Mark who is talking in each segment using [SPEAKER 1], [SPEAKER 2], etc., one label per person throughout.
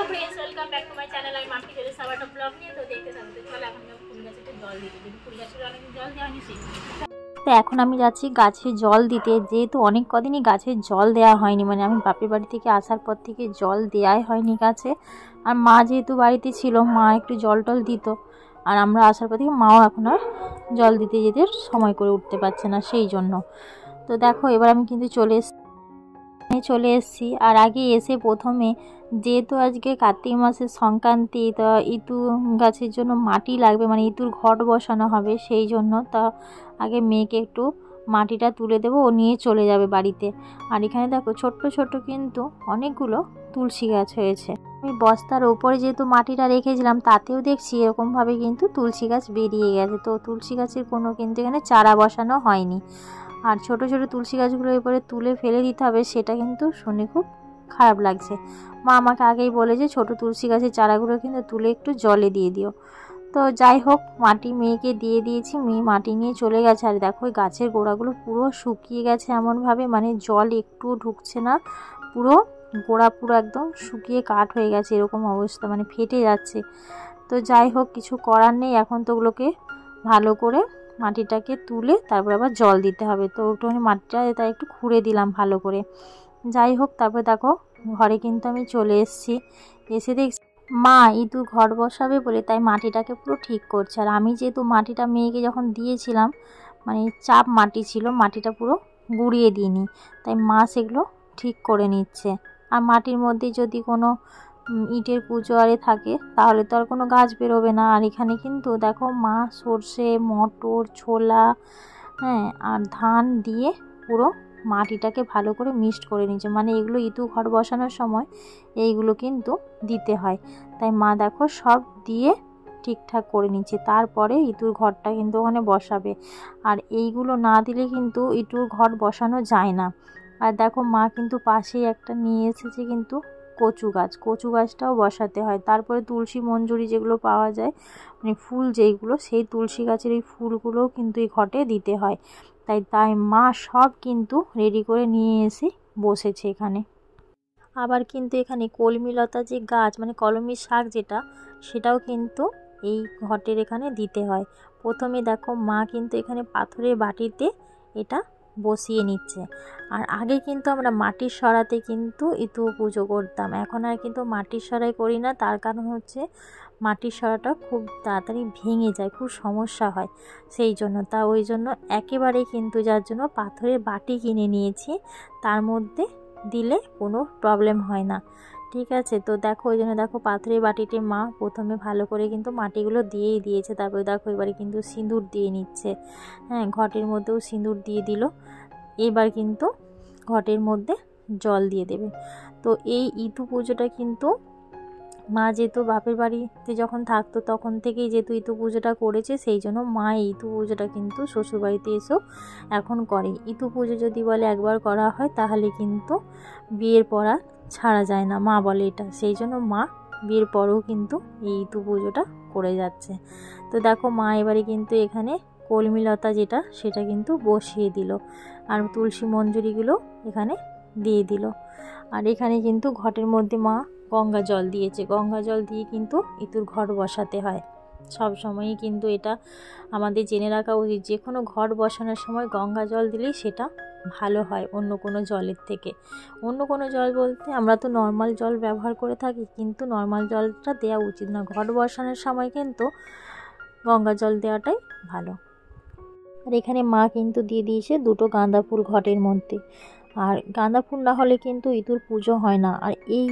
[SPEAKER 1] Friends, welcome back to my channel. আমি মাম্পি চলে এসেছি আবার একটা ব্লগ নিয়ে। তো দেখতে থাকতে চলো, এখন আমি ফুল গাছে জল দিতে দিই। ফুল গাছে অনেকদিন জল দেওয়া হয়নি, সেই তো এখন আমি যাচ্ছি গাছে জল দিতে। যেহেতু অনেক কদিনই গাছে জল দেওয়া হয়নি, মানে আমি বাপের বাড়ি থেকে আসার পর থেকে জল দেওয়াই হয়নি গাছে। আর মা যেহেতু বাড়িতে ছিল, মা একটু জল টল দিত, আর আমরা আসার পর থেকে মাও এখন আর জল দিতে যেতে সময় করে উঠতে পারছে না, সেই জন্য। তো দেখো এবার আমি কিন্তু চলে এসেছি। আর আগে এসে প্রথমে, যেহেতু আজকে কার্তিক মাসের সংক্রান্তি, তা ইতু গাছের জন্য মাটি লাগবে, মানে ইতুর ঘট বসানো হবে, সেই জন্য তা আগে মেয়েকে একটু মাটিটা তুলে দেবো, ও নিয়ে চলে যাবে বাড়িতে। আর এখানে দেখো ছোট্ট ছোট্ট কিন্তু অনেকগুলো তুলসী গাছ হয়েছে। আমি বস্তার ওপরে যেহেতু মাটিটা রেখেছিলাম, তাতেও দেখছি এরকমভাবে কিন্তু তুলসী গাছ বেরিয়ে গেছে। তো তুলসী গাছের কোনো কিন্তু এখানে চারা বসানো হয়নি। আর ছোট ছোট তুলসী গাছগুলো এরপরে তুলে ফেলে দিতে হবে, সেটা কিন্তু শুনে খুব খারাপ লাগছে। মা আমাকে আগেই বলে যে ছোট তুলসী গাছের চারাগুলো কিন্তু তুলে একটু জলে দিয়ে দিও। তো যাই হোক, মাটি মেয়েকে দিয়ে দিয়েছি, মেয়ে মাটি নিয়ে চলে গেছে। আর দেখো ওই গাছের গোড়াগুলো পুরো শুকিয়ে গেছে এমনভাবে, মানে জল একটুও ঢুকছে না, পুরো গোড়া পুরো একদম শুকিয়ে কাঠ হয়ে গেছে, এরকম অবস্থা, মানে ফেটে যাচ্ছে। তো যাই হোক, কিছু করার নেই, এখন তো ওগুলোকে ভালো করে মাটিটাকে তুলে তারপর আবার জল দিতে হবে। তো একটুখানি মাটিটা তাই একটু খুঁড়ে দিলাম ভালো করে। যাই হোক, তারপরে দেখো ঘরে কিন্তু আমি চলে এসেছি। এসে দেখছি মা ইতু ঘর বসাবে বলে তাই মাটিটাকে পুরো ঠিক করছে। আর আমি যেহেতু মাটিটা মেয়েকে যখন দিয়েছিলাম, মানে চাপ মাটি ছিল, মাটিটা পুরো গুঁড়িয়ে দিইনি, তাই মা সেগুলো ঠিক করে নিচ্ছে। আর মাটির মধ্যে যদি কোনো ইটের পুজো আরে থাকে, তাহলে তো আর কোনো গাছ বেরোবে না। আর এখানে কিন্তু দেখো মা সর্ষে, মটর, ছোলা, হ্যাঁ, আর ধান দিয়ে পুরো মাটিটাকে ভালো করে মিক্সড করে নিচ্ছে। মানে এগুলো ইতু ঘর বসানোর সময় এইগুলো কিন্তু দিতে হয়, তাই মা দেখো সব দিয়ে ঠিকঠাক করে নিচ্ছে। তারপরে ইতুর ঘরটা কিন্তু ওখানে বসাবে। আর এইগুলো না দিলে কিন্তু ইতুর ঘর বসানো যায় না। আর দেখো মা কিন্তু পাশেই একটা নিয়ে এসেছে কিন্তু কচু গাছ, কচু গাছটাও বসাতে হয়। তারপরে তুলসী মঞ্জুরি যেগুলো পাওয়া যায়, মানে ফুল যেইগুলো, সেই তুলসী গাছের এই ফুলগুলোও কিন্তু এই ঘটে দিতে হয়। তাই মা সব কিন্তু রেডি করে নিয়ে এসে বসেছে এখানে। আবার কিন্তু এখানে কলমি লতা যে গাছ, মানে কলমি শাক যেটা, সেটাও কিন্তু এই ঘটের এখানে দিতে হয়। প্রথমে দেখো মা কিন্তু এখানে পাথরের বাটিতে এটা বসিয়ে নিচ্ছে। আর আগে কিন্তু আমরা মাটির সরাতে কিন্তু ইতু পুজো করতাম, এখন আর কিন্তু মাটির সরাই করি না। তার কারণ হচ্ছে মাটির সরাটা খুব তাড়াতাড়ি ভেঙে যায়, খুব সমস্যা হয়, সেই জন্য। ওই জন্য একেবারেই কিন্তু, যার জন্য পাথরের বাটি কিনে নিয়েছি, তার মধ্যে দিলে কোনো প্রবলেম হয় না, ঠিক আছে। তো দেখো ওই জন্য দেখো পাথরের বাটিতে মা প্রথমে ভালো করে কিন্তু মাটিগুলো দিয়েই দিয়েছে। তারপরে দেখো এবারে কিন্তু সিঁদুর দিয়ে নিচ্ছে, হ্যাঁ, ঘটের মধ্যেও সিঁদুর দিয়ে দিল। এবার কিন্তু ঘটের মধ্যে জল দিয়ে দেবে। তো এই ইতু পুজোটা কিন্তু মা যেহেতু বাপের বাড়িতে যখন থাকতো তখন থেকেই যেহেতু ইতু পুজোটা করেছে, সেই জন্য মা এই ইতু পুজোটা কিন্তু শ্বশুরবাড়িতে এসেও এখন করে। ইতু পুজো যদি বলে একবার করা হয়, তাহলে কিন্তু বিয়ের পর আর ছাড়া যায় না, মা বলে এটা। সেই জন্য মা বিয়ের পরেও কিন্তু এই ইতু পুজোটা করে যাচ্ছে। তো দেখো মা এবারে কিন্তু এখানে কলমি লতা যেটা, সেটা কিন্তু বসিয়ে দিল, আর তুলসী মঞ্জুরিগুলো এখানে দিয়ে দিল। আর এখানে কিন্তু ঘটের মধ্যে মা গঙ্গা জল দিয়েছে। গঙ্গা জল দিয়ে কিন্তু ইতুর ঘর বসাতে হয় সব সময়ই, কিন্তু এটা আমাদের জেনে রাখা উচিত। যে কোনো ঘর বসানোর সময় গঙ্গা জল দিলেই সেটা ভালো হয় অন্য কোনো জলের থেকে। অন্য কোনো জল বলতে আমরা তো নর্মাল জল ব্যবহার করে থাকি, কিন্তু নর্মাল জলটা দেওয়া উচিত না। ঘর বসানোর সময় কিন্তু গঙ্গা জল দেওয়াটাই ভালো। আর এখানে মা কিন্তু দিয়ে দিয়েছে দুটো গাঁদা ফুল ঘটের মধ্যে। আর গাঁদা ফুল না হলে কিন্তু ইতুর পুজো হয় না। আর এই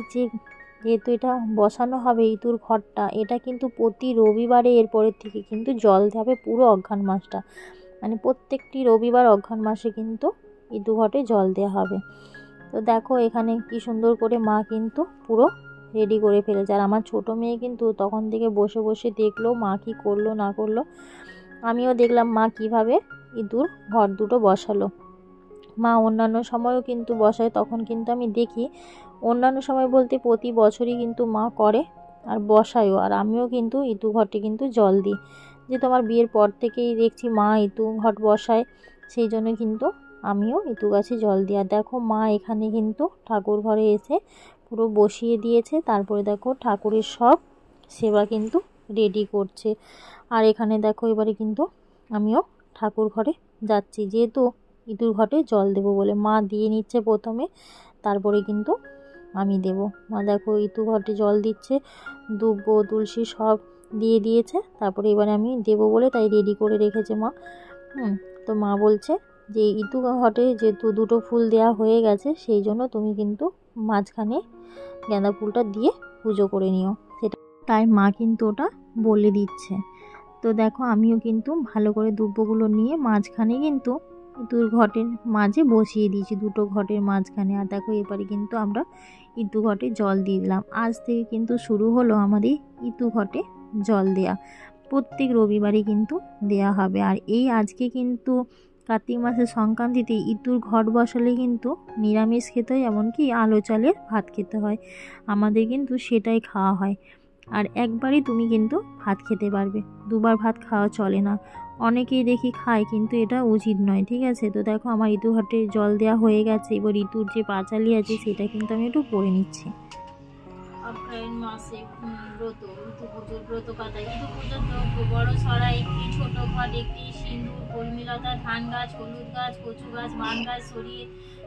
[SPEAKER 1] যেহেতু এটা বসানো হবে ইতুর ঘরটা, এটা কিন্তু প্রতি রবিবারে এরপরের থেকে কিন্তু জল দেবে পুরো অঘ্রাণ মাসটা, মানে প্রত্যেকটি রবিবার অঘ্রাণ মাসে কিন্তু ইতু ঘটে জল দেওয়া হবে। তো দেখো এখানে কি সুন্দর করে মা কিন্তু পুরো রেডি করে ফেলেছে। আর আমার ছোটো মেয়ে কিন্তু তখন থেকে বসে বসে দেখলো মা কি করলো না করলো। আমিও দেখলাম মা কিভাবে ইতুর ঘর দুটো বসালো। মা অন্যান্য সময়ও কিন্তু বসায়, তখন কিন্তু আমি দেখি। অন্যান্য সময় বলতে প্রতি বছরই কিন্তু মা করে আর বসায়ও। আর আমিও কিন্তু ইতু ঘটে কিন্তু জল দিই, যেহেতু আমার বিয়ের পর থেকেই দেখছি মা ইতু ঘট বসায়, সেই জন্য কিন্তু আমিও ইতু গাছে জল দিই। আর দেখো মা এখানে কিন্তু ঠাকুর ঘরে এসে পুরো বসিয়ে দিয়েছে। তারপরে দেখো ঠাকুরের সব সেবা কিন্তু রেডি করছে। আর এখানে দেখো এবারে কিন্তু আমিও ঠাকুর ঘরে যাচ্ছি, যেহেতু ইঁদুর ঘটে জল দেবো বলে। মা দিয়ে নিচ্ছে প্রথমে, তারপরে কিন্তু আমি দেব। মা দেখো ইঁদুর ঘটে জল দিচ্ছে, দুব্ব তুলসী সব দিয়ে দিয়েছে। তারপরে এবারে আমি দেবো বলে তাই রেডি করে রেখেছে মা। তো মা বলছে যে ইঁদুর ঘটে যেহেতু দুটো ফুল দেওয়া হয়ে গেছে, সেই জন্য তুমি কিন্তু মাঝখানে গাঁদা ফুলটা দিয়ে পুজো করে নিও, সেটা তাই মা কিন্তু ওটা বলে দিচ্ছে। তো দেখো আমিও কিন্তু ভালো করে দুব্বগুলো নিয়ে মাঝখানে কিন্তু ইঁদুর ঘটের মাঝে বসিয়ে দিয়েছি, দুটো ঘটের মাঝখানে। আর দেখো এবারে কিন্তু আমরা ইঁদুর ঘটে জল দিয়ে দিলাম। আজ থেকে কিন্তু শুরু হলো আমাদের ইঁদুর ঘটে জল দেয়া, প্রত্যেক রবিবারই কিন্তু দেয়া হবে। আর এই আজকে কিন্তু কার্তিক মাসের সংক্রান্তিতে ইঁদুর ঘট বসালে কিন্তু নিরামিষ খেতে হয়, এমনকি আলো চালের ভাত খেতে হয়। আমাদের কিন্তু সেটাই খাওয়া হয়। আর একবারই তুমি কিন্তু ভাত খেতে পারবে, দুবার ভাত খাওয়া চলে না। অনেকেই দেখি খায়, কিন্তু এটা উচিত নয়, ঠিক আছে? তো দেখো আমার ইঁদুর ঘটে জল দেওয়া হয়ে গেছে। এবার ইঁদুর যে পাঁচালি আছে সেটা কিন্তু আমি একটু পরে নিচ্ছি। অগ্রহায়ণ মাসে ব্রত, ইঁদুর পুজোর ব্রত পাতা। ইঁদুর পুজোর দ্রব্য: বড় ছড়া একটি, ছোট ঘট একটি, সিঁদুর, কলমিলতা, ধান গাছ, হলুদ গাছ, কচু গাছ, মান গাছ,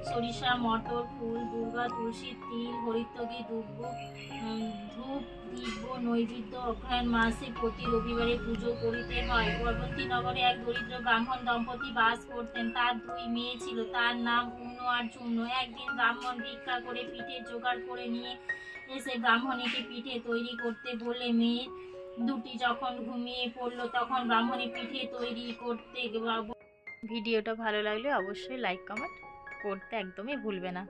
[SPEAKER 1] সরিষা, মটর, ফুল, দুর্বা, তুলসী, তিল, হরিতকি, দুব্ব, ধূপ, দিব্য নৈবেদ্য। অগ্রহায়ণ মাসে প্রতি রবিবারে পুজো করিতে হয়। পরবর্তী নগরে এক দরিদ্র ব্রাহ্মণ দম্পতি বাস করতেন। তার দুই মেয়ে ছিল, তার নাম উন্ন আর চূর্ণ। একদিন ব্রাহ্মণ ভিক্ষা করে পিঠে জোগাড় করে নিয়ে এসে ব্রাহ্মণীকে পিঠে তৈরি করতে বলে মেয়ে দুটি যখন ঘুমিয়ে পড়লো, তখন ব্রাহ্মণী পিঠে তৈরি করতে। ভিডিওটা ভালো লাগলে অবশ্যই লাইক কমেন্ট করতে একদমই ভুলবে না।